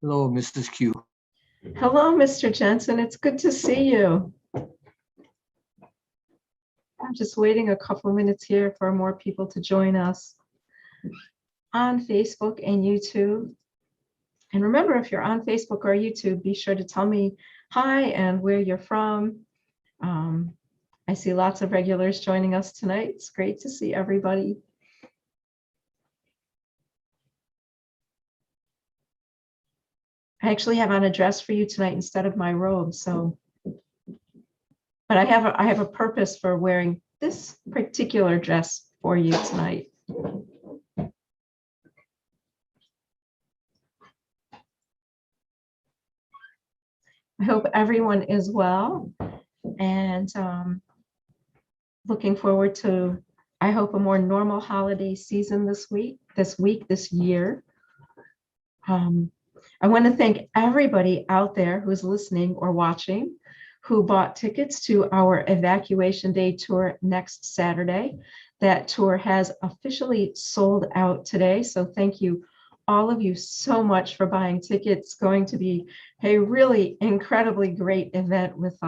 Hello, Mrs. Q. Hello, Mr. Jensen. It's good to see you. I'm just waiting a couple minutes here for more people to join us on Facebook and YouTube. And remember, if you're on Facebook or YouTube, be sure to tell me hi and where you're from. Um, I see lots of regulars joining us tonight. It's great to see everybody. I actually have on a dress for you tonight instead of my robe. But I have a purpose for wearing this particular dress for you tonight. I hope everyone is well and looking forward to, I hope, a more normal holiday season this year. I want to thank everybody out there who's listening or watching who bought tickets to our Evacuation Day tour next Saturday. That tour has officially sold out today, so thank you all of you so much for buying tickets. It's going to be a really incredibly great event with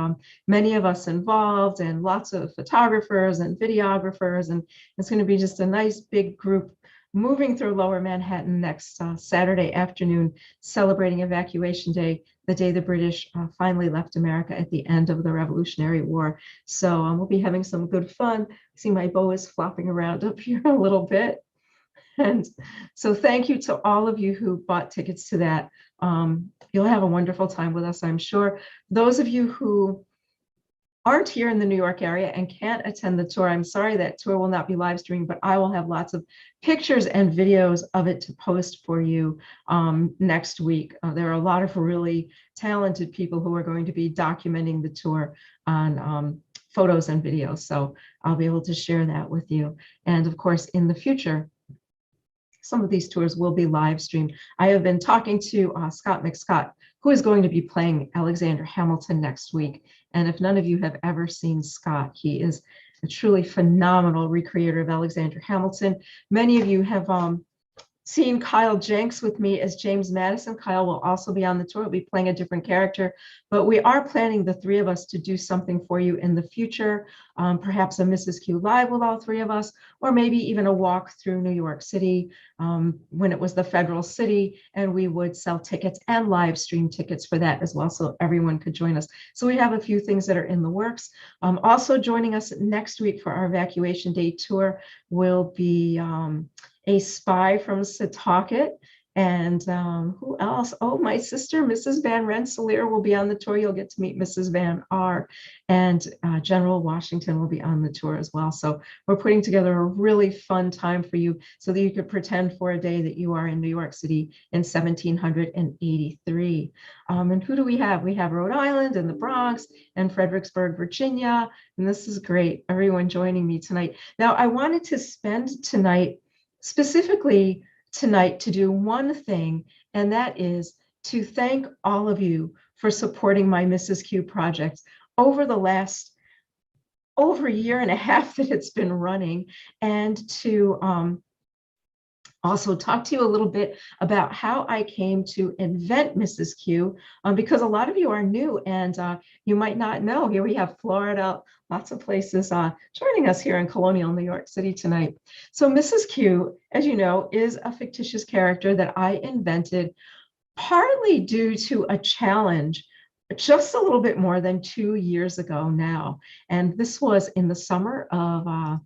many of us involved and lots of photographers and videographers, and it's going to be just a nice big group moving through Lower Manhattan next Saturday afternoon, celebrating Evacuation Day, the day the British finally left America at the end of the Revolutionary War. So we'll be having some good fun. See, my bow is flopping around up here a little bit. And so thank you to all of you who bought tickets to that. You'll have a wonderful time with us, I'm sure. Those of you who aren't here in the New York area and can't attend the tour, I'm sorry that tour will not be live streamed, but I will have lots of pictures and videos of it to post for you next week. There are a lot of really talented people who are going to be documenting the tour on photos and videos. So I'll be able to share that with you. And of course, in the future, some of these tours will be live streamed. I have been talking to Scott McScott, who is going to be playing Alexander Hamilton next week. And if none of you have ever seen Scott, he is a truly phenomenal recreator of Alexander Hamilton. Many of you have seen Kyle Jenks with me as James Madison. Kyle will also be on the tour. He'll be playing a different character, but we are planning, the three of us, to do something for you in the future, perhaps a Mrs. Q Live with all three of us, or maybe even a walk through New York City when it was the Federal City, and we would sell tickets and live stream tickets for that as well, so everyone could join us. So we have a few things that are in the works. Also joining us next week for our Evacuation Day tour will be a spy from Setauket. And who else? Oh, my sister, Mrs. Van Rensselaer, will be on the tour. You'll get to meet Mrs. Van R. And General Washington will be on the tour as well. So we're putting together a really fun time for you so that you could pretend for a day that you are in New York City in 1783. And who do we have? We have Rhode Island and the Bronx and Fredericksburg, Virginia. And this is great. Everyone joining me tonight. Now, I wanted to spend tonight, specifically tonight, to do one thing, and that is to thank all of you for supporting my Mrs. Q project over the last over a year and a half that it's been running, and to also talk to you a little bit about how I came to invent Mrs. Q, because a lot of you are new and you might not know. Here we have Florida, lots of places joining us here in colonial New York City tonight. So Mrs. Q, as you know, is a fictitious character that I invented partly due to a challenge just a little bit more than 2 years ago now. And this was in the summer of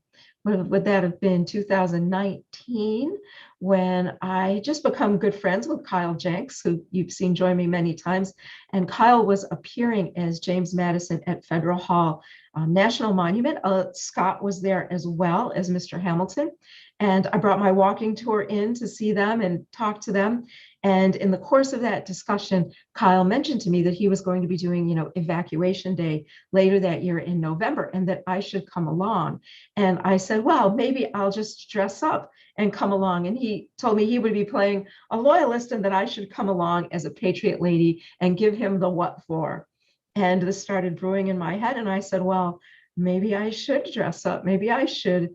would that have been 2019, when I just become good friends with Kyle Jenks, who you've seen join me many times. And Kyle was appearing as James Madison at Federal Hall National Monument. Scott was there as well as Mr. Hamilton. And I brought my walking tour in to see them and talk to them. And in the course of that discussion, Kyle mentioned to me that he was going to be doing, Evacuation Day later that year in November, and that I should come along. And I said, well, maybe I'll just dress up and come along. And he told me he would be playing a loyalist and that I should come along as a patriot lady and give him the what for. And this started brewing in my head. And I said, well, maybe I should dress up. Maybe I should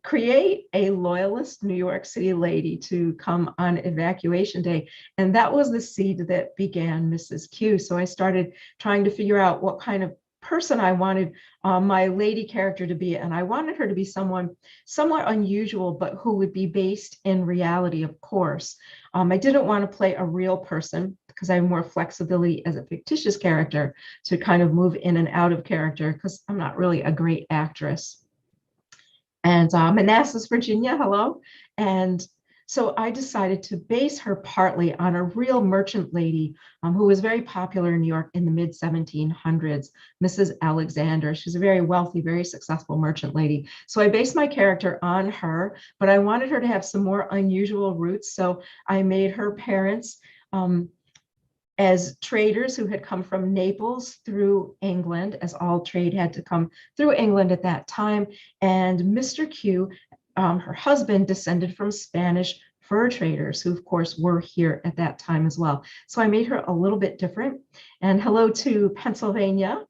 create a loyalist New York City lady to come on evacuation day. And that was the seed that began Mrs. Q. So I started trying to figure out what kind of person I wanted my lady character to be. And I wanted her to be someone somewhat unusual, but who would be based in reality, of course. I didn't want to play a real person because I have more flexibility as a fictitious character to kind of move in and out of character because I'm not really a great actress. And Manassas, Virginia, hello. And so I decided to base her partly on a real merchant lady who was very popular in New York in the mid 1700s, Mrs. Alexander. She's a very wealthy, very successful merchant lady. So I based my character on her, but I wanted her to have some more unusual roots. So I made her parents as traders who had come from Naples through England, as all trade had to come through England at that time. And Mr. Q, her husband, descended from Spanish fur traders, who of course were here at that time as well. So I made her a little bit different. And hello to Pennsylvania.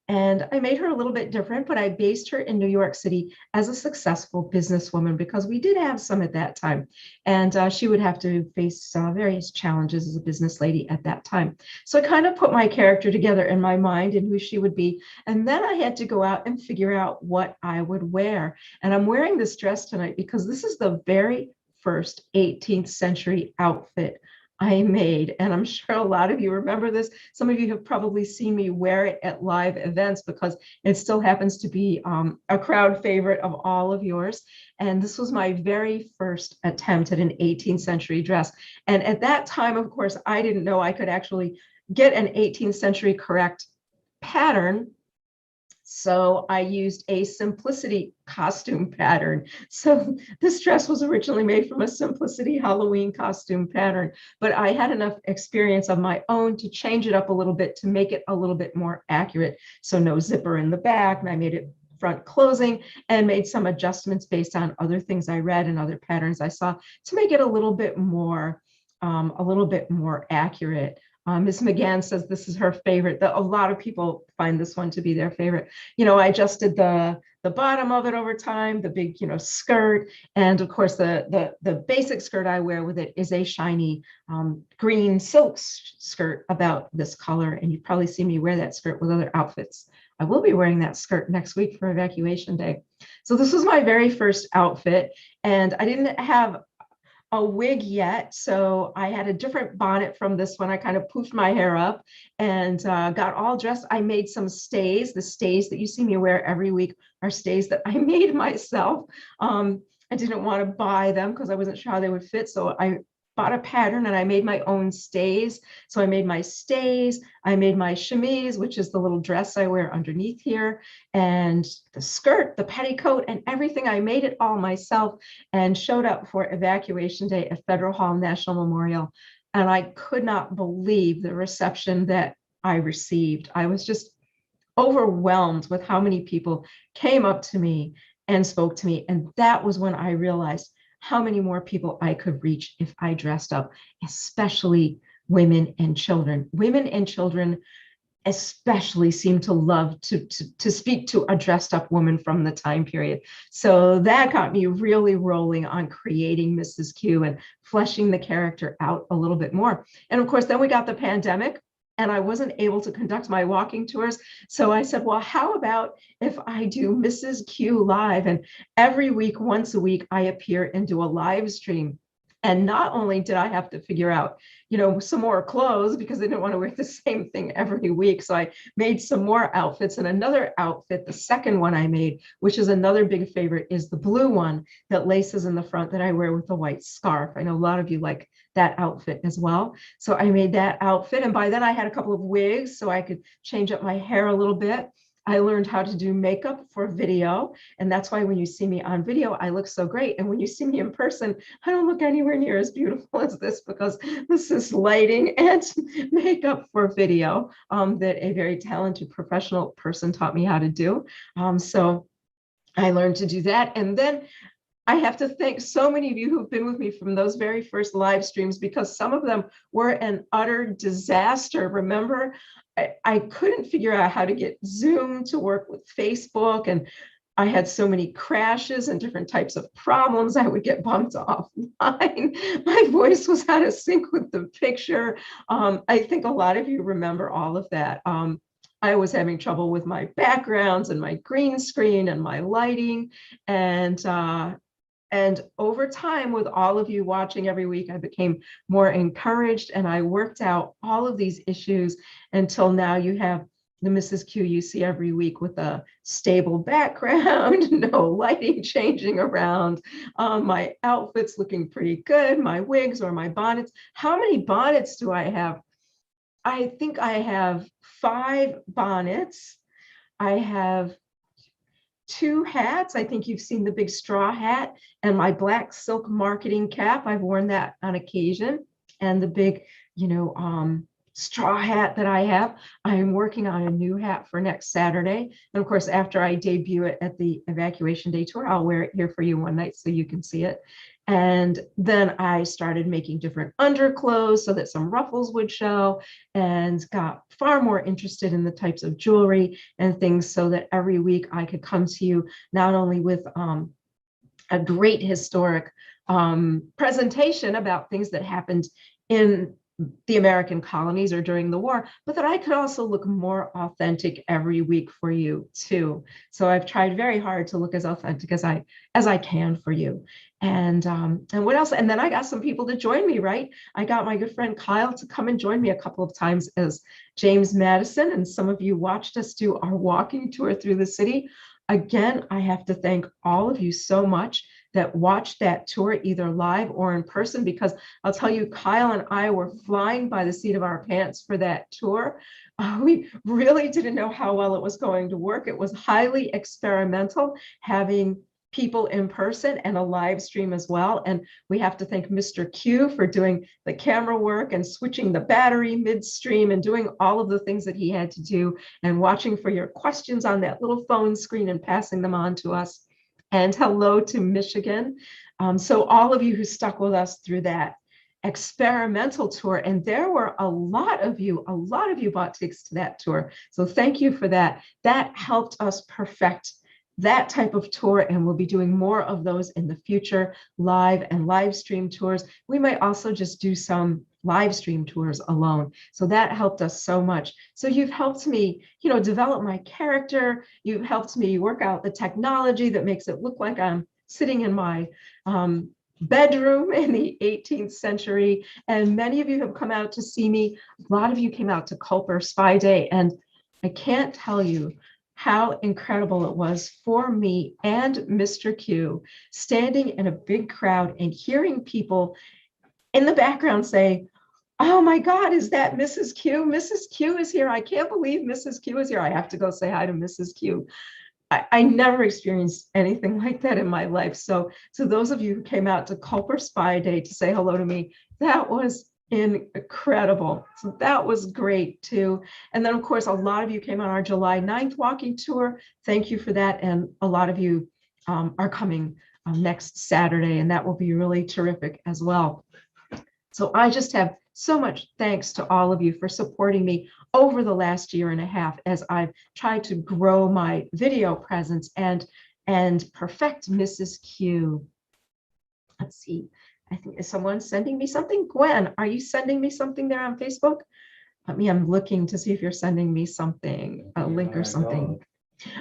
And I made her a little bit different, but I based her in New York City as a successful businesswoman because we did have some at that time. And she would have to face various challenges as a business lady at that time. So I kind of put my character together in my mind and who she would be. And then I had to go out and figure out what I would wear. And I'm wearing this dress tonight because this is the very first 18th century outfit I made. And I'm sure a lot of you remember this. Some of you have probably seen me wear it at live events because it still happens to be a crowd favorite of all of yours. And this was my very first attempt at an 18th century dress. And at that time, of course, I didn't know I could actually get an 18th century correct pattern. So I used a simplicity costume pattern. So this dress was originally made from a simplicity Halloween costume pattern, but I had enough experience of my own to change it up a little bit to make it a little bit more accurate. So no zipper in the back, and I made it front closing and made some adjustments based on other things I read and other patterns I saw to make it a little bit more accurate. Ms. McGann says this is her favorite. A lot of people find this one to be their favorite. You know, I adjusted the bottom of it over time, the big, skirt. And of course, the basic skirt I wear with it is a shiny green silk skirt about this color. And you've probably seen me wear that skirt with other outfits. I will be wearing that skirt next week for evacuation day. So this was my very first outfit. And I didn't have a wig yet. So I had a different bonnet from this one. I kind of poofed my hair up and got all dressed. I made some stays. The stays that you see me wear every week are stays that I made myself. I didn't want to buy them because I wasn't sure how they would fit. So I bought a pattern and I made my own stays. So I made my stays, I made my chemise, which is the little dress I wear underneath here, and the skirt, the petticoat, and everything. I made it all myself and showed up for evacuation day at Federal Hall National Memorial. And I could not believe the reception that I received. I was just overwhelmed with how many people came up to me and spoke to me. And that was when I realized how many more people I could reach if I dressed up, especially women and children. Women and children especially seem to love to speak to a dressed up woman from the time period. So that got me really rolling on creating Mrs. Q and fleshing the character out a little bit more. And of course, then we got the pandemic and I wasn't able to conduct my walking tours. So I said, well, how about if I do Mrs. Q live? And every week, once a week, I appear and do a live stream. And not only did I have to figure out, some more clothes because I didn't want to wear the same thing every week. So I made some more outfits, and another outfit, the second one I made, which is another big favorite, is the blue one that laces in the front that I wear with the white scarf. I know a lot of you like that outfit as well. So I made that outfit. And by then I had a couple of wigs so I could change up my hair a little bit. I learned how to do makeup for video. And that's why when you see me on video, I look so great. And when you see me in person, I don't look anywhere near as beautiful as this because this is lighting and makeup for video that a very talented professional person taught me how to do. So I learned to do that. And then I have to thank so many of you who've been with me from those very first live streams because some of them were an utter disaster. Remember, I couldn't figure out how to get Zoom to work with Facebook, and I had so many crashes and different types of problems. I would get bumped offline. My voice was out of sync with the picture. I think a lot of you remember all of that. I was having trouble with my backgrounds and my green screen and my lighting. And over time, with all of you watching every week, I became more encouraged and I worked out all of these issues until now you have the Mrs. Q you see every week with a stable background, no lighting changing around, my outfits looking pretty good, my wigs or my bonnets. How many bonnets do I have? I think I have 5 bonnets. I have 2 hats. I think you've seen the big straw hat and my black silk marketing cap. I've worn that on occasion. And the big, straw hat that I have. I'm working on a new hat for next Saturday. And of course, after I debut it at the Evacuation Day Tour, I'll wear it here for you one night so you can see it. And then I started making different underclothes so that some ruffles would show, and got far more interested in the types of jewelry and things so that every week I could come to you not only with a great historic presentation about things that happened in the American colonies or during the war, but that I could also look more authentic every week for you too. So I've tried very hard to look as authentic as I can for you. And what else? And then I got some people to join me, right? I got my good friend Kyle to come and join me a couple of times as James Madison, and some of you watched us do our walking tour through the city. Again, I have to thank all of you so much that watched that tour either live or in person, because I'll tell you, Kyle and I were flying by the seat of our pants for that tour. We really didn't know how well it was going to work. It was highly experimental, having people in person and a live stream as well. And we have to thank Mr. Q for doing the camera work and switching the battery midstream and doing all of the things that he had to do, and watching for your questions on that little phone screen and passing them on to us. And hello to Michigan. So all of you who stuck with us through that experimental tour, and there were a lot of you bought tickets to that tour. So thank you for that. That helped us perfect that type of tour, and we'll be doing more of those in the future, live and live stream tours. We might also just do some live stream tours alone. So that helped us so much. So you've helped me, develop my character. You've helped me work out the technology that makes it look like I'm sitting in my bedroom in the 18th century. And many of you have come out to see me. A lot of you came out to Culper Spy Day, and I can't tell you how incredible it was for me and Mr. Q standing in a big crowd and hearing people in the background say, "Oh my God, is that Mrs. Q? Mrs. Q is here. I can't believe Mrs. Q is here. I have to go say hi to Mrs. Q." I never experienced anything like that in my life. So those of you who came out to Culper Spy Day to say hello to me, that was incredible. So that was great too. And then of course, a lot of you came on our July 9th walking tour. Thank you for that. And a lot of you are coming next Saturday, and that will be really terrific as well. So I just have so much thanks to all of you for supporting me over the last year and a half as I've tried to grow my video presence and perfect Mrs. Q. Let's see. I think, is someone sending me something? Gwen, are you sending me something there on Facebook? I'm looking to see if you're sending me something, a link or something.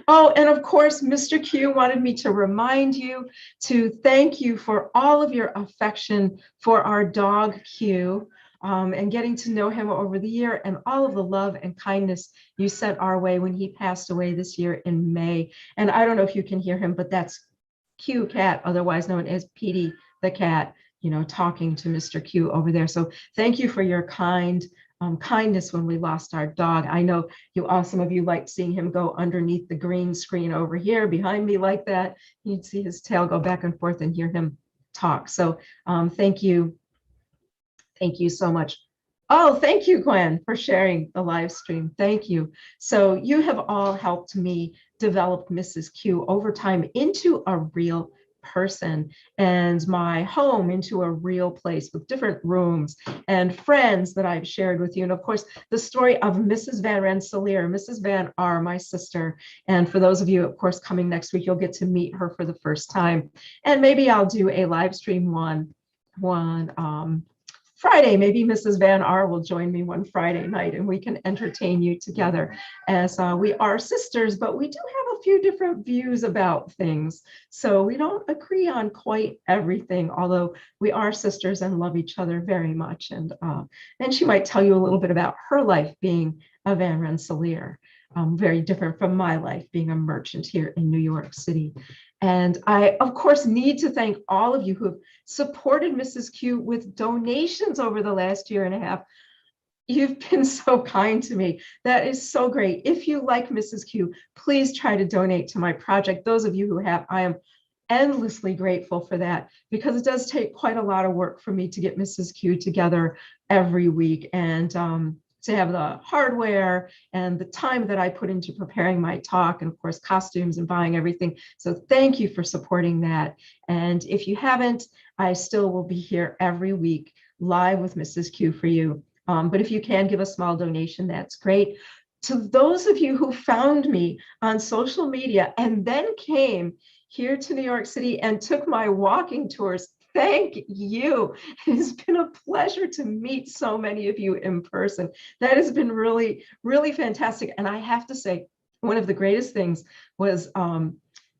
Oh, and of course, Mr. Q wanted me to remind you to thank you for all of your affection for our dog Q, and getting to know him over the year, and all of the love and kindness you sent our way when he passed away this year in May. And I don't know if you can hear him, but that's Q Cat, otherwise known as Petey the cat, talking to Mr. Q over there. So thank you for your kindness when we lost our dog. I know some of you liked seeing him go underneath the green screen over here behind me like that. You'd see his tail go back and forth and hear him talk. So thank you. Thank you so much. Oh, thank you, Gwen, for sharing the live stream. Thank you. So you have all helped me develop Mrs. Q over time into a real person and my home into a real place with different rooms and friends that I've shared with you. And of course, the story of Mrs. Van Rensselaer, Mrs. Van R, my sister. And for those of you, of course, coming next week, you'll get to meet her for the first time. And maybe I'll do a live stream one Friday. Maybe Mrs. Van R will join me one Friday night and we can entertain you together, as we are sisters, but we do have a few different views about things. So we don't agree on quite everything, although we are sisters and love each other very much. And she might tell you a little bit about her life being a Van Rensselaer, very different from my life being a merchant here in New York City. And I, of course, need to thank all of you who have supported Mrs. Q with donations over the last year and a half. You've been so kind to me. That is so great. If you like Mrs. Q, please try to donate to my project. Those of you who have, I am endlessly grateful for that, because it does take quite a lot of work for me to get Mrs. Q together every week, and to have the hardware and the time that I put into preparing my talk, and of course costumes and buying everything. So thank you for supporting that. And if you haven't, I still will be here every week live with Mrs. Q for you. But if you can give a small donation, that's great. To those of you who found me on social media and then came here to New York City and took my walking tours, thank you. It has been a pleasure to meet so many of you in person. That has been really, really fantastic. And I have to say, one of the greatest things was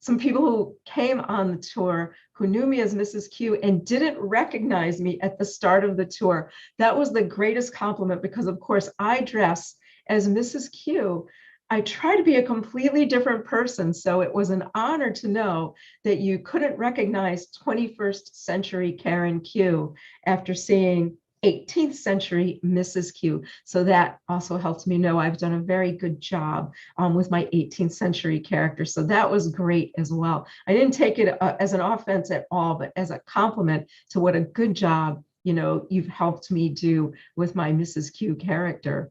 some people who came on the tour who knew me as Mrs. Q and didn't recognize me at the start of the tour. That was the greatest compliment, because of course I dress as Mrs. Q. I try to be a completely different person. So it was an honor to know that you couldn't recognize 21st century Karen Q after seeing 18th century Mrs. Q. So that also helps me know I've done a very good job with my 18th century character. So that was great as well. I didn't take it as an offense at all, but as a compliment to what a good job, you've helped me do with my Mrs. Q character.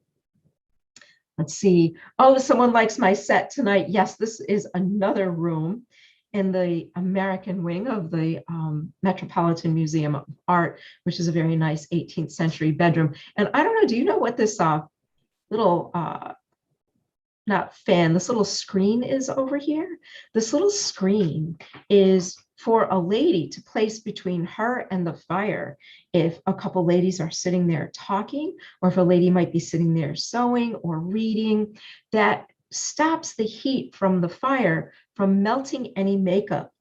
Let's see. Oh, someone likes my set tonight. Yes, this is another room in the American wing of the Metropolitan Museum of Art, which is a very nice 18th century bedroom. And I don't know, do you know what this little, not fan, this little screen is over here? This little screen is for a lady to place between her and the fire. If a couple ladies are sitting there talking, or if a lady might be sitting there sewing or reading, that stops the heat from the fire from melting any makeup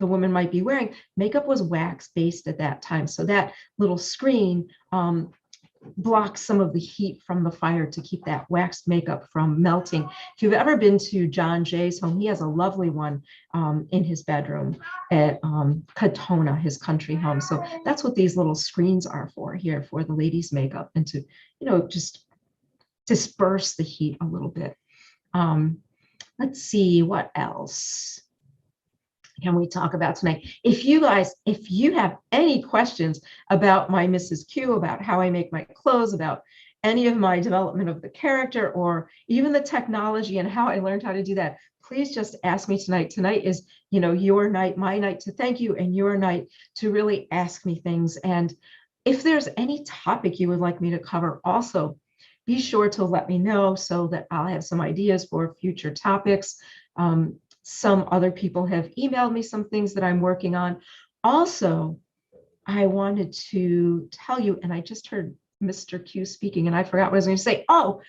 the woman might be wearing. Makeup was wax based at that time. So that little screen blocks some of the heat from the fire to keep that waxed makeup from melting. If you've ever been to John Jay's home, he has a lovely one in his bedroom at Katona, his country home. So that's what these little screens are for here, for the ladies' makeup, and to, just disperse the heat a little bit. Let's see, what else can we talk about tonight? If you have any questions about my Mrs. Q, about how I make my clothes, about any of my development of the character, or even the technology and how I learned how to do that, please just ask me tonight. Tonight is, your night, my night to thank you, and your night to really ask me things. And if there's any topic you would like me to cover, also be sure to let me know so that I'll have some ideas for future topics. Some other people have emailed me some things that I'm working on. Also, I wanted to tell you, and I just heard Mr. Q speaking, and I forgot what I was going to say. Oh,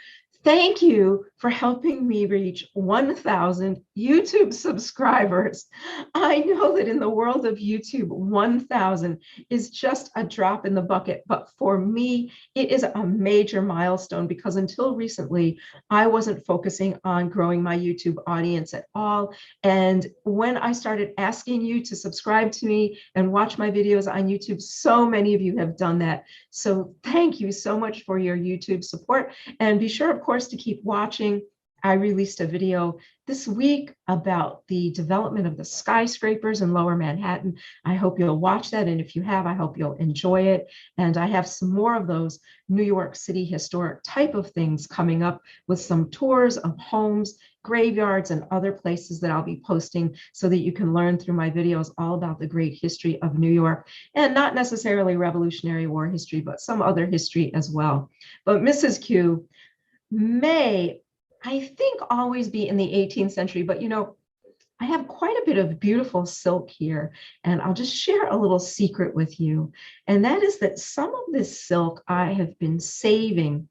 thank you for helping me reach 1,000 YouTube subscribers. I know that in the world of YouTube, 1,000 is just a drop in the bucket, but for me, it is a major milestone, because until recently, I wasn't focusing on growing my YouTube audience at all. And when I started asking you to subscribe to me and watch my videos on YouTube, so many of you have done that. So thank you so much for your YouTube support, and be sure, of course, to keep watching I released a video this week about the development of the skyscrapers in Lower Manhattan. I hope you'll watch that. And if you have, I hope you'll enjoy it. And I have some more of those New York City historic type of things coming up with some tours of homes, graveyards, and other places that I'll be posting so that you can learn through my videos all about the great history of New York, and not necessarily Revolutionary War history, but some other history as well. But Mrs. Q may, I think, always be in the 18th century, but I have quite a bit of beautiful silk here, and I'll just share a little secret with you. And that is that some of this silk I have been saving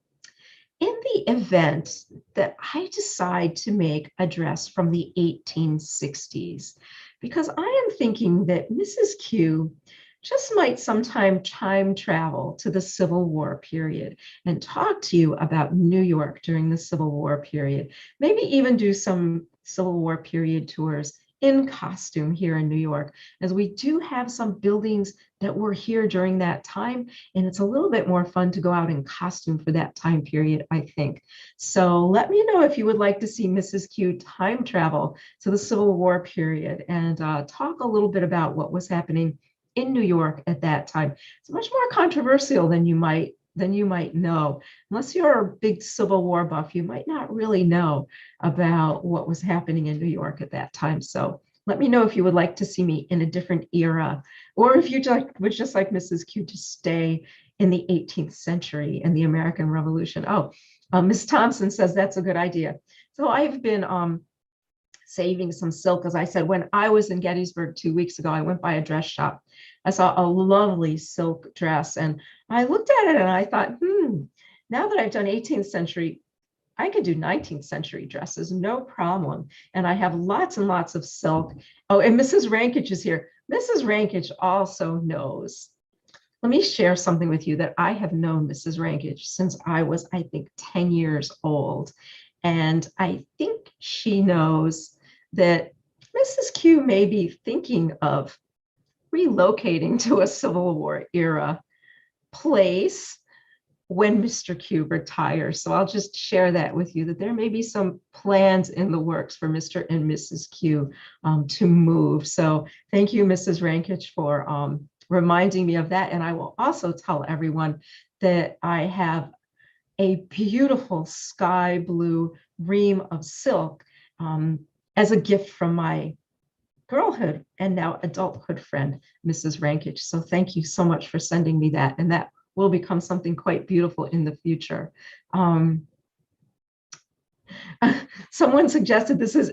in the event that I decide to make a dress from the 1860s, because I am thinking that Mrs. Q just might sometime time travel to the Civil War period and talk to you about New York during the Civil War period, maybe even do some Civil War period tours in costume here in New York, as we do have some buildings that were here during that time, and it's a little bit more fun to go out in costume for that time period, I think. So let me know if you would like to see Mrs. Q time travel to the Civil War period and talk a little bit about what was happening in New York at that time. It's much more controversial than you might know. Unless you're a big Civil War buff, you might not really know about what was happening in New York at that time. So let me know if you would like to see me in a different era, or if you would just like Mrs. Q to stay in the 18th century and the American Revolution. Oh, Ms. Thompson says that's a good idea. So I've been saving some silk. As I said, when I was in Gettysburg 2 weeks ago, I went by a dress shop. I saw a lovely silk dress, and I looked at it and I thought, now that I've done 18th century, I could do 19th century dresses, no problem. And I have lots and lots of silk. Oh, and Mrs. Rankage is here. Mrs. Rankage also knows. Let me share something with you that I have known Mrs. Rankage since I was, I think, 10 years old. And I think she knows that Mrs. Q may be thinking of relocating to a Civil War era place when Mr. Q retires. So I'll just share that with you, that there may be some plans in the works for Mr. and Mrs. Q to move. So thank you, Mrs. Rankage, for reminding me of that. And I will also tell everyone that I have a beautiful sky blue ream of silk as a gift from my girlhood and now adulthood friend, Mrs. Rankage. So thank you so much for sending me that. And that will become something quite beautiful in the future. Someone suggested, this is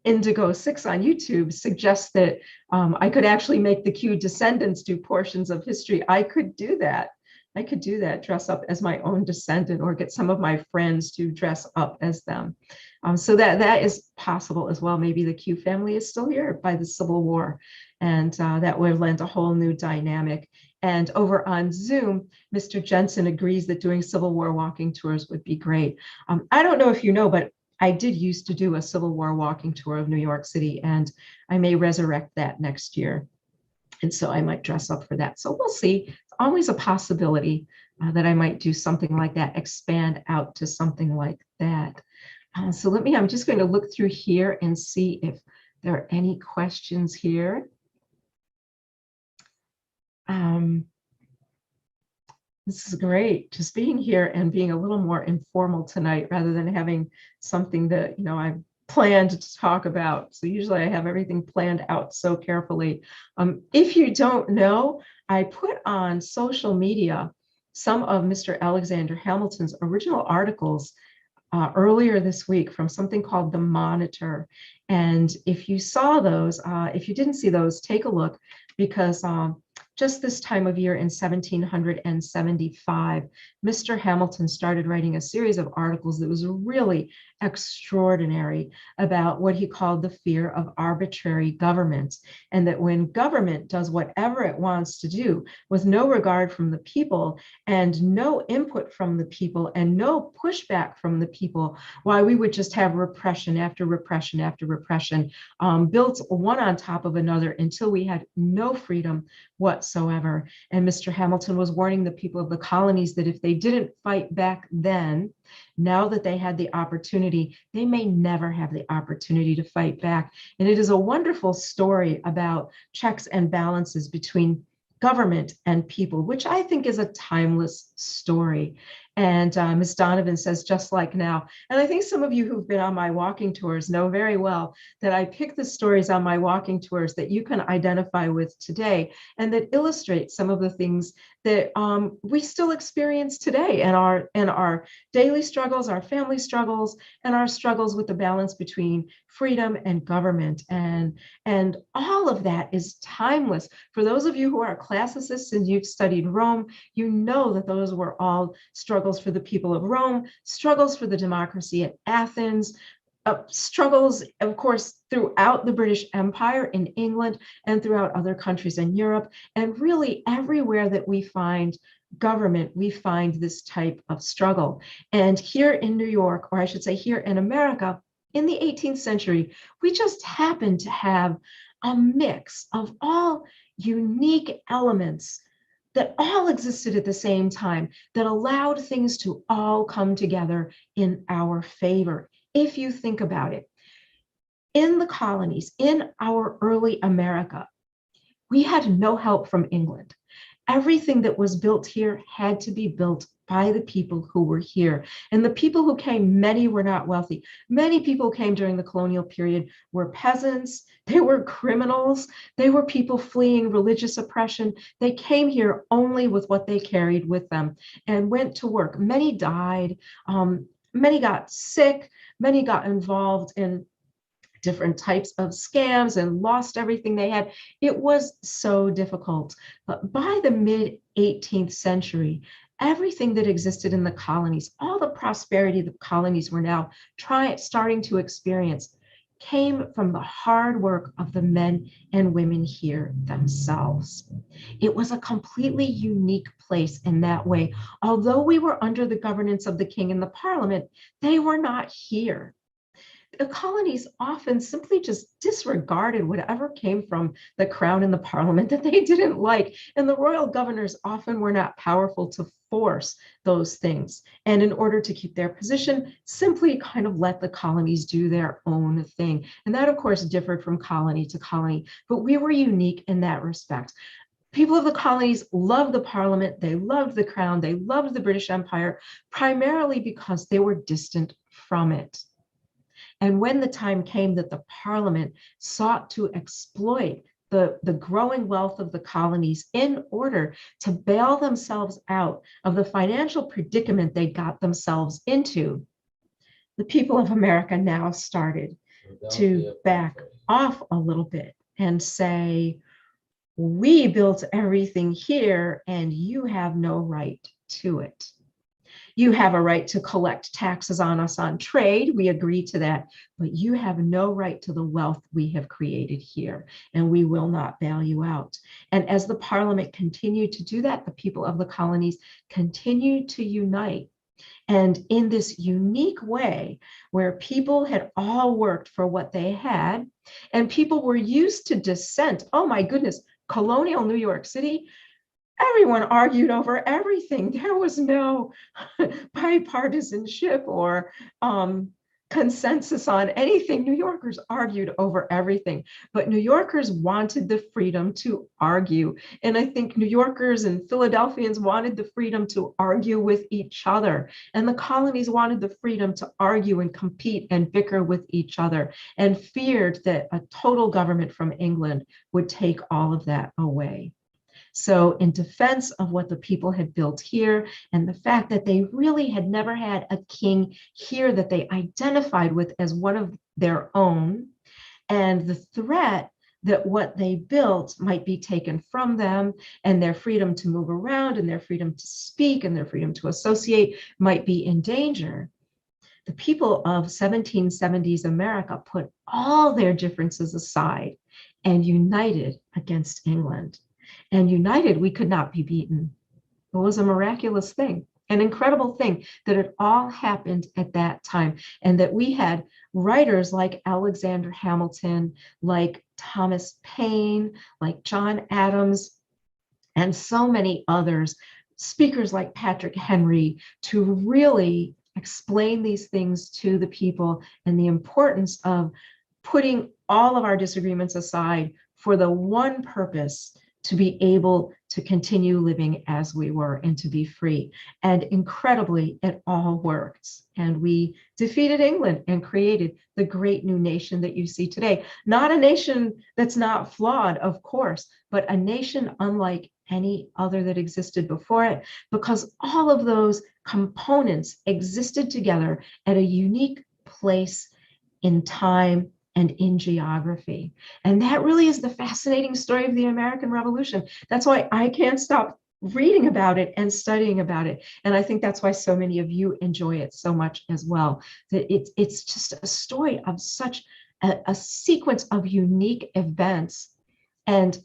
Indigo 6 on YouTube, suggests that I could actually make the Q descendants do portions of history. I could do that. Dress up as my own descendant, or get some of my friends to dress up as them. So that is possible as well. Maybe the Q family is still here by the Civil War, and that would lend a whole new dynamic. And over on Zoom, Mr. Jensen agrees that doing Civil War walking tours would be great. I don't know if you know, but I did used to do a Civil War walking tour of New York City, and I may resurrect that next year. And so I might dress up for that. So we'll see. It's always a possibility that I might do something like that, expand out to something like that. So I'm just going to look through here and see if there are any questions here. This is great, just being here and being a little more informal tonight rather than having something that, I've planned to talk about. So usually I have everything planned out so carefully. If you don't know, I put on social media some of Mr. Alexander Hamilton's original articles earlier this week from something called The Monitor. And if you saw those, if you didn't see those, take a look, because just this time of year in 1775, Mr. Hamilton started writing a series of articles that was really extraordinary about what he called the fear of arbitrary government, and that when government does whatever it wants to do with no regard from the people and no input from the people and no pushback from the people, why we would just have repression after repression after repression, built one on top of another until we had no freedom whatsoever. whatsoever. And Mr. Hamilton was warning the people of the colonies that if they didn't fight back then, now that they had the opportunity, they may never have the opportunity to fight back. And it is a wonderful story about checks and balances between government and people, which I think is a timeless story. And Ms. Donovan says, just like now. And I think some of you who've been on my walking tours know very well that I pick the stories on my walking tours that you can identify with today and that illustrate some of the things that we still experience today in our daily struggles, our family struggles, and our struggles with the balance between freedom and government. And all of that is timeless. For those of you who are classicists and you've studied Rome, you know that those were all struggles for the people of Rome, struggles for the democracy at Athens, struggles, of course, throughout the British Empire in England and throughout other countries in Europe. And really everywhere that we find government, we find this type of struggle. And here in New York, or I should say here in America, in the 18th century, we just happen to have a mix of all unique elements that all existed at the same time, that allowed things to all come together in our favor. If you think about it, in the colonies, in our early America, we had no help from England. Everything that was built here had to be built by the people who were here. And the people who came, many were not wealthy. Many people came during the colonial period were peasants, they were criminals, they were people fleeing religious oppression. They came here only with what they carried with them and went to work. Many died, many got sick, many got involved in different types of scams and lost everything they had. It was so difficult. But by the mid 18th century, everything that existed in the colonies, all the prosperity the colonies were now starting to experience, came from the hard work of the men and women here themselves. It was a completely unique place in that way. Although we were under the governance of the king and the parliament, they were not here. The colonies often simply just disregarded whatever came from the crown and the parliament that they didn't like. And the royal governors often were not powerful to force those things. And in order to keep their position, simply kind of let the colonies do their own thing. And that, of course, differed from colony to colony, but we were unique in that respect. People of the colonies loved the parliament, they loved the crown, they loved the British Empire, primarily because they were distant from it. And when the time came that the parliament sought to exploit the growing wealth of the colonies in order to bail themselves out of the financial predicament they got themselves into, the people of America now started to back off a little bit and say, we built everything here and you have no right to it. You have a right to collect taxes on us on trade. We agree to that, but you have no right to the wealth we have created here, and we will not bail you out. And as the parliament continued to do that, the people of the colonies continued to unite. And in this unique way, where people had all worked for what they had, and people were used to dissent. Oh my goodness, colonial New York City, everyone argued over everything. There was no bipartisanship or consensus on anything. New Yorkers argued over everything, but New Yorkers wanted the freedom to argue. And I think New Yorkers and Philadelphians wanted the freedom to argue with each other. And the colonies wanted the freedom to argue and compete and bicker with each other, and feared that a total government from England would take all of that away. So in defense of what the people had built here and the fact that they really had never had a king here that they identified with as one of their own, and the threat that what they built might be taken from them and their freedom to move around and their freedom to speak and their freedom to associate might be in danger, the people of 1770s America put all their differences aside and united against England. And united, we could not be beaten. It was a miraculous thing, an incredible thing that it all happened at that time. And that we had writers like Alexander Hamilton, like Thomas Paine, like John Adams, and so many others, speakers like Patrick Henry, to really explain these things to the people and the importance of putting all of our disagreements aside for the one purpose to be able to continue living as we were and to be free. And incredibly, it all worked. And we defeated England and created the great new nation that you see today. Not a nation that's not flawed, of course, but a nation unlike any other that existed before it, because all of those components existed together at a unique place in time and in geography. And that really is the fascinating story of the American Revolution. That's why I can't stop reading about it and studying about it. And I think that's why so many of you enjoy it so much as well. That it's just a story of such a sequence of unique events. And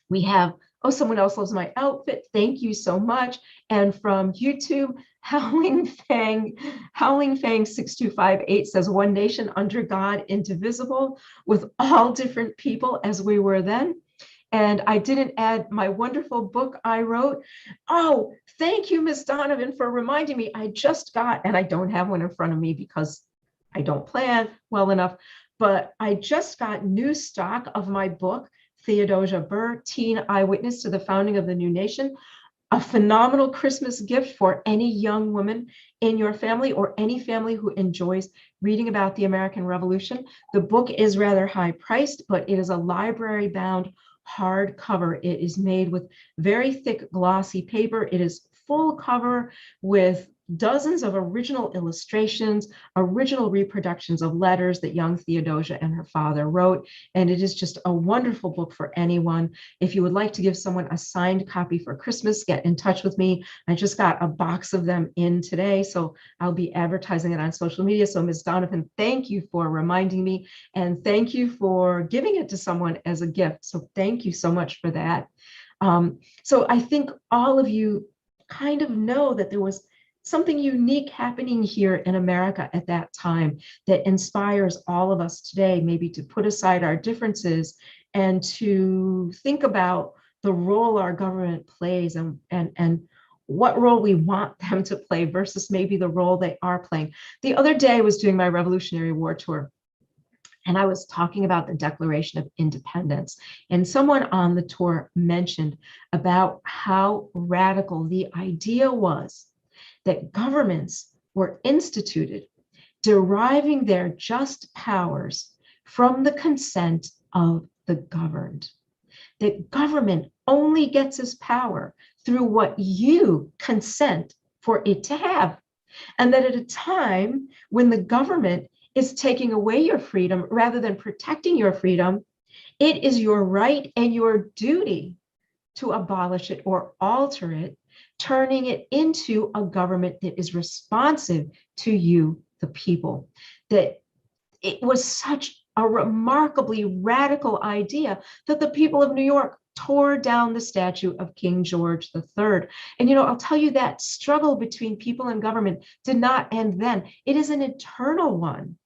we have, oh, someone else loves my outfit. Thank you so much. And from YouTube, Howling Fang 6258 says, one nation under God, indivisible, with all different people as we were then. And I didn't add my wonderful book I wrote. Oh, thank you, Ms. Donovan, for reminding me. I just got, and I don't have one in front of me because I don't plan well enough, but I just got new stock of my book, Theodosia Burr, Teen Eyewitness to the Founding of the New Nation. A phenomenal Christmas gift for any young woman in your family or any family who enjoys reading about the American Revolution. The book is rather high priced, but it is a library bound hardcover. It is made with very thick glossy paper. It is full cover with dozens of original illustrations, original reproductions of letters that young Theodosia and her father wrote. And it is just a wonderful book for anyone. If you would like to give someone a signed copy for Christmas, get in touch with me. I just got a box of them in today, so I'll be advertising it on social media. So Ms. Donovan, thank you for reminding me, and thank you for giving it to someone as a gift. So thank you so much for that. So I think all of you kind of know that there was something unique happening here in America at that time that inspires all of us today, maybe to put aside our differences and to think about the role our government plays and what role we want them to play versus maybe the role they are playing. The other day I was doing my Revolutionary War tour, and I was talking about the Declaration of Independence. And someone on the tour mentioned about how radical the idea was that governments were instituted, deriving their just powers from the consent of the governed. That government only gets its power through what you consent for it to have. And that at a time when the government is taking away your freedom rather than protecting your freedom, it is your right and your duty to abolish it or alter it, turning it into a government that is responsive to you, the people. That it was such a remarkably radical idea that the people of New York tore down the statue of King George III. And, I'll tell you that struggle between people and government did not end then. It is an eternal one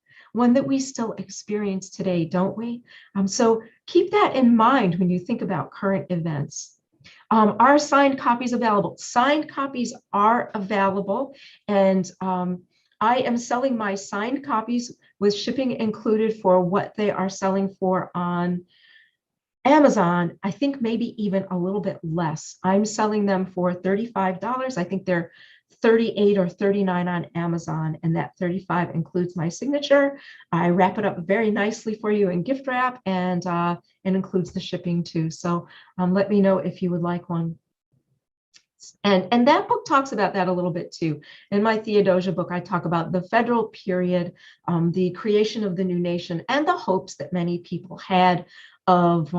that we still experience today, don't we? So keep that in mind when you think about current events. Are signed copies available? Signed copies are available, and I am selling my signed copies with shipping included for what they are selling for on Amazon. I think maybe even a little bit less. I'm selling them for $35. I think they're $38 or $39 on Amazon, and that $35 includes my signature. I wrap it up very nicely for you in gift wrap, and it includes the shipping too. So let me know if you would like one. And that book talks about that a little bit too. In my Theodosia book, I talk about the federal period, the creation of the new nation, and the hopes that many people had of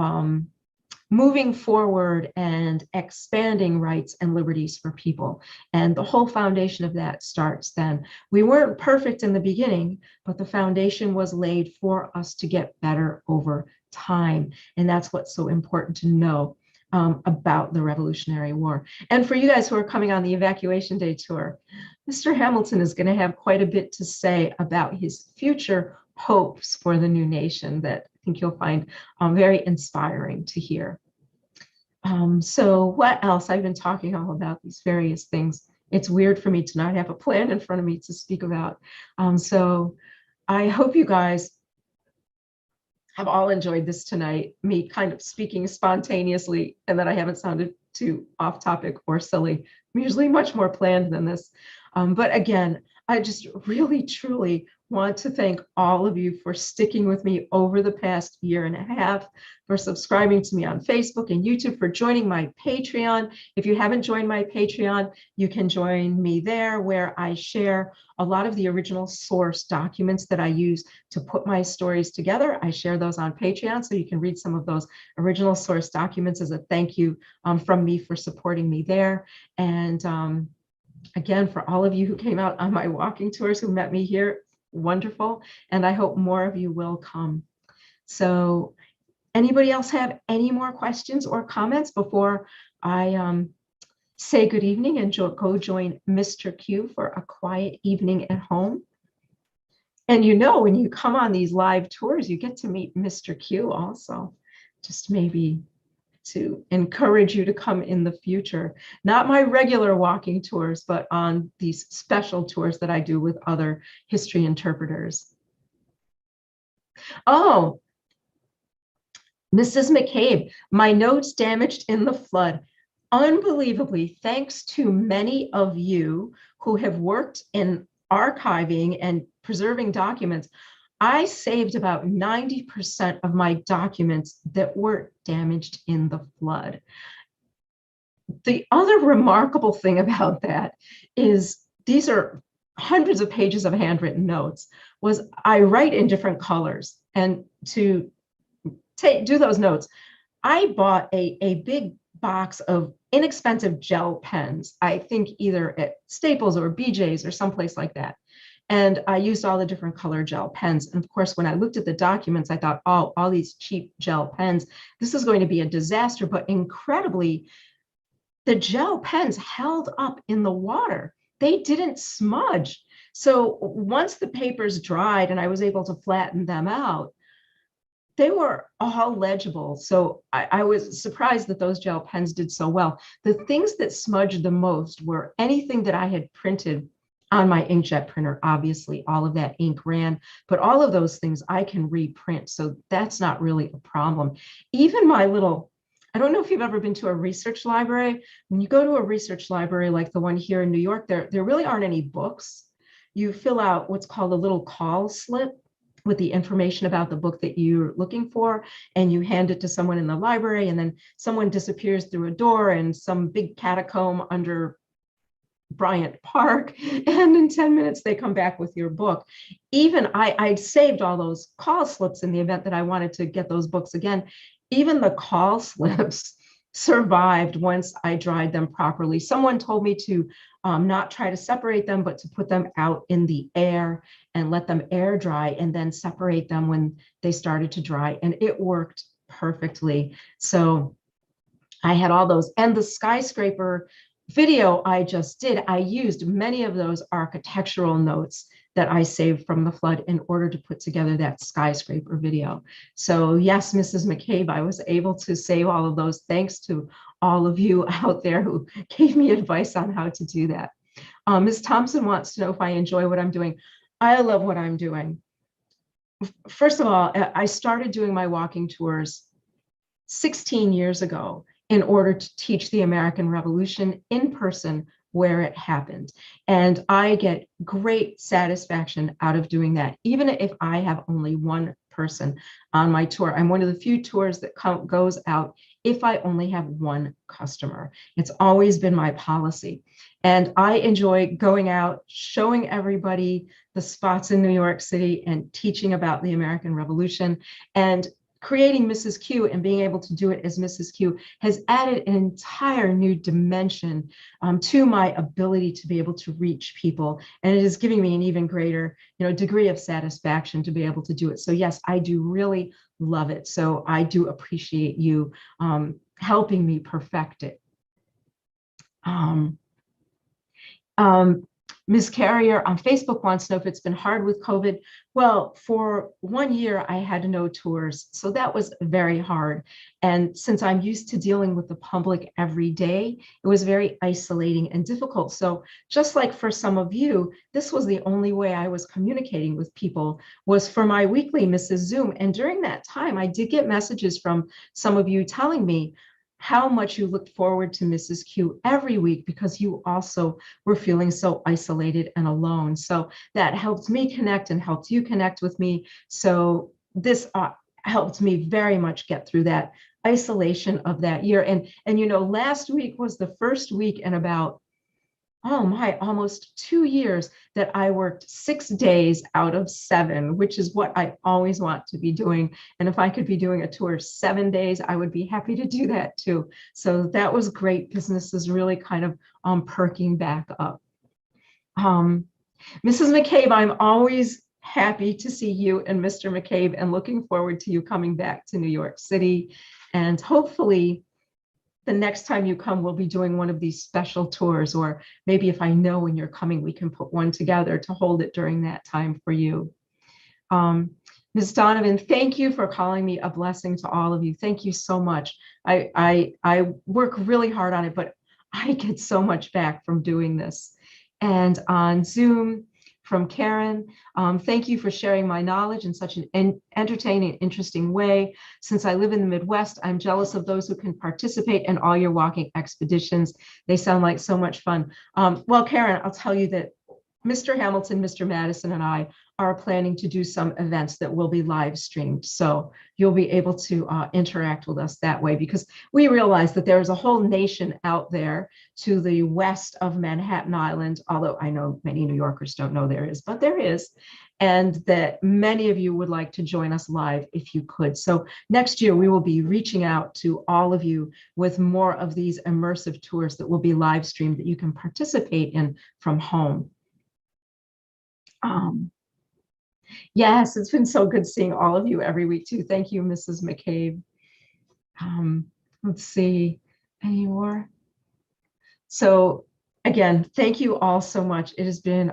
moving forward and expanding rights and liberties for people. And the whole foundation of that starts then. We weren't perfect in the beginning, but the foundation was laid for us to get better over time. And that's what's so important to know about the Revolutionary War. And for you guys who are coming on the Evacuation Day tour, Mr. Hamilton is going to have quite a bit to say about his future hopes for the new nation that I think you'll find very inspiring to hear. So what else? I've been talking all about these various things. It's weird for me to not have a plan in front of me to speak about. So I hope you guys have all enjoyed this tonight, me kind of speaking spontaneously, and that I haven't sounded too off topic or silly. I'm usually much more planned than this. But again, I just really, truly want to thank all of you for sticking with me over the past year and a half, for subscribing to me on Facebook and YouTube, for joining my Patreon. If you haven't joined my Patreon, you can join me there, where I share a lot of the original source documents that I use to put my stories together. I share those on Patreon, so you can read some of those original source documents as a thank you from me for supporting me there. And again, for all of you who came out on my walking tours, who met me here, wonderful. And I hope more of you will come. So anybody else have any more questions or comments before I say good evening and go join Mr. Q for a quiet evening at home? And you know, when you come on these live tours, you get to meet Mr. Q also, just maybe to encourage you to come in the future. Not my regular walking tours, but on these special tours that I do with other history interpreters. Oh, Mrs. McCabe, my notes damaged in the flood. Unbelievably, thanks to many of you who have worked in archiving and preserving documents, I saved about 90% of my documents that were damaged in the flood. The other remarkable thing about that is these are hundreds of pages of handwritten notes. Was I write in different colors, and to do those notes, I bought a big box of inexpensive gel pens, I think either at Staples or BJ's or someplace like that. And I used all the different color gel pens. And of course, when I looked at the documents, I thought, oh, all these cheap gel pens, this is going to be a disaster. But incredibly, the gel pens held up in the water. They didn't smudge. So once the papers dried and I was able to flatten them out, they were all legible. So I was surprised that those gel pens did so well. The things that smudged the most were anything that I had printed on my inkjet printer. Obviously, all of that ink ran, but all of those things I can reprint. So that's not really a problem. Even my little, I don't know if you've ever been to a research library. When you go to a research library like the one here in New York, there really aren't any books. You fill out what's called a little call slip with the information about the book that you're looking for, and you hand it to someone in the library, and then someone disappears through a door in some big catacomb under Bryant Park, and in 10 minutes they come back with your book. Even I saved all those call slips in the event that I wanted to get those books again. Even the call slips survived once I dried them properly. Someone told me to not try to separate them, but to put them out in the air and let them air dry, and then separate them when they started to dry. And it worked perfectly. So I had all those. And the skyscraper video I just did, I used many of those architectural notes that I saved from the flood in order to put together that skyscraper video. So yes, Mrs. McCabe, I was able to save all of those thanks to all of you out there who gave me advice on how to do that. Ms. Thompson wants to know if I enjoy what I'm doing. I love what I'm doing. First of all, I started doing my walking tours 16 years ago in order to teach the American Revolution in person where it happened. And I get great satisfaction out of doing that, even if I have only one person on my tour. I'm one of the few tours that goes out if I only have one customer. It's always been my policy. And I enjoy going out, showing everybody the spots in New York City and teaching about the American Revolution. And creating Mrs. Q and being able to do it as Mrs. Q has added an entire new dimension to my ability to be able to reach people. And it is giving me an even greater, degree of satisfaction to be able to do it. So yes, I do really love it. So I do appreciate you helping me perfect it. Ms. Carrier on Facebook wants to know if it's been hard with COVID. Well, for 1 year, I had no tours. So that was very hard. And since I'm used to dealing with the public every day, it was very isolating and difficult. So just like for some of you, this was the only way I was communicating with people was for my weekly Mrs. Zoom. And during that time, I did get messages from some of you telling me how much you looked forward to Mrs. Q every week because you also were feeling so isolated and alone. So that helped me connect and helped you connect with me. So this helped me very much get through that isolation of that year. And you know, last week was the first week in about, oh my, almost 2 years that I worked 6 days out of 7, which is what I always want to be doing. And if I could be doing a tour 7 days, I would be happy to do that too. So that was great. Business is really kind of perking back up. Mrs. McCabe, I'm always happy to see you and Mr. McCabe and looking forward to you coming back to New York City. And hopefully the next time you come, we'll be doing one of these special tours, or maybe if I know when you're coming, we can put one together to hold it during that time for you. Ms. Donovan, thank you for calling me a blessing to all of you. Thank you so much. I work really hard on it, but I get so much back from doing this. And on Zoom, from Karen, thank you for sharing my knowledge in such an entertaining, interesting way. Since I live in the Midwest, I'm jealous of those who can participate in all your walking expeditions. They sound like so much fun. Well, Karen, I'll tell you that Mr. Hamilton, Mr. Madison, and I are planning to do some events that will be live streamed. So you'll be able to interact with us that way, because we realize that there is a whole nation out there to the west of Manhattan Island, although I know many New Yorkers don't know there is, but there is, and that many of you would like to join us live if you could. So next year, we will be reaching out to all of you with more of these immersive tours that will be live streamed that you can participate in from home. Yes, it's been so good seeing all of you every week too. Thank you, Mrs. McCabe. Let's see, any more? So again, thank you all so much. It has been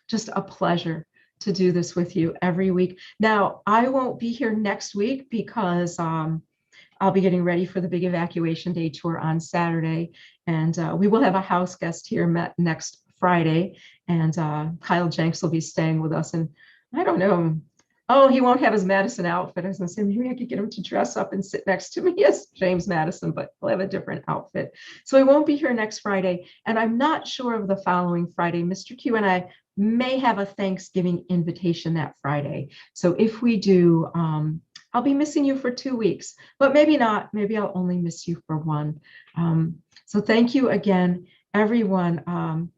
just a pleasure to do this with you every week. Now, I won't be here next week because I'll be getting ready for the big evacuation day tour on Saturday. And we will have a house guest here next Friday. And Kyle Jenks will be staying with us. And I don't know. Oh, he won't have his Madison outfit. I was going to say, maybe I could get him to dress up and sit next to me as James Madison, but he'll have a different outfit. So he won't be here next Friday. And I'm not sure of the following Friday. Mr. Q and I may have a Thanksgiving invitation that Friday. So if we do, I'll be missing you for 2 weeks, but maybe not. Maybe I'll only miss you for 1. So thank you again, everyone.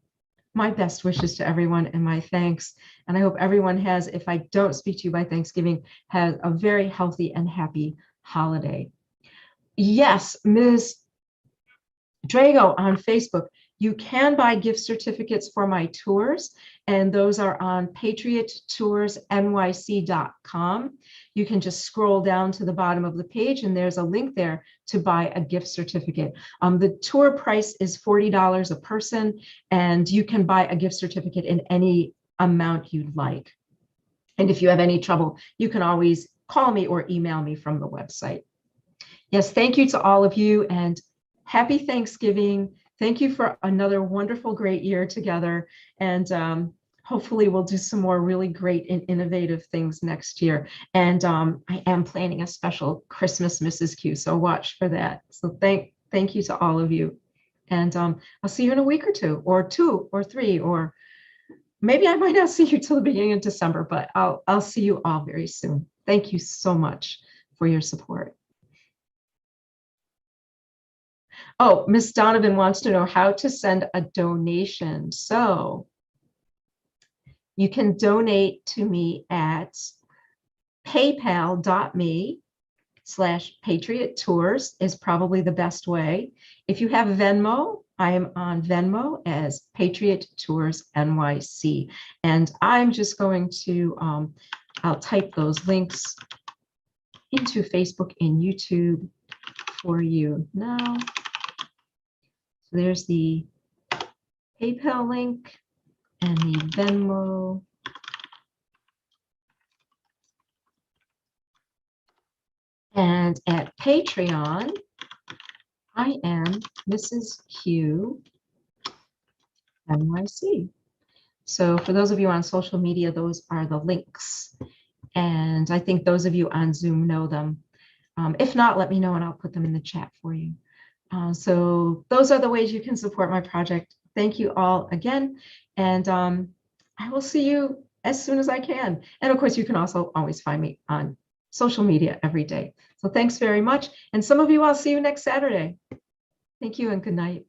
My best wishes to everyone and my thanks. And I hope everyone has, if I don't speak to you by Thanksgiving, has a very healthy and happy holiday. Yes, Ms. Drago on Facebook, you can buy gift certificates for my tours, and those are on patriottoursnyc.com. You can just scroll down to the bottom of the page, and there's a link there to buy a gift certificate. The tour price is $40 a person, and you can buy a gift certificate in any amount you'd like. And if you have any trouble, you can always call me or email me from the website. Yes, thank you to all of you, and happy Thanksgiving. Thank you for another wonderful, great year together. And hopefully we'll do some more really great and innovative things next year. And I am planning a special Christmas Mrs. Q, so watch for that. So thank you to all of you. And I'll see you in a week or 2 or 3, or maybe I might not see you till the beginning of December, but I'll see you all very soon. Thank you so much for your support. Oh, Miss Donovan wants to know how to send a donation. So you can donate to me at paypal.me/Patriot Tours is probably the best way. If you have Venmo, I am on Venmo as Patriot Tours NYC. And I'm just going to, I'll type those links into Facebook and YouTube for you now. So there's the PayPal link, and the Venmo. And at Patreon, I am Mrs. Q NYC. So for those of you on social media, those are the links. And I think those of you on Zoom know them. If not, let me know and I'll put them in the chat for you. So those are the ways you can support my project. Thank you all again. And I will see you as soon as I can. And of course, you can also always find me on social media every day. So thanks very much. And some of you, I'll see you next Saturday. Thank you and good night.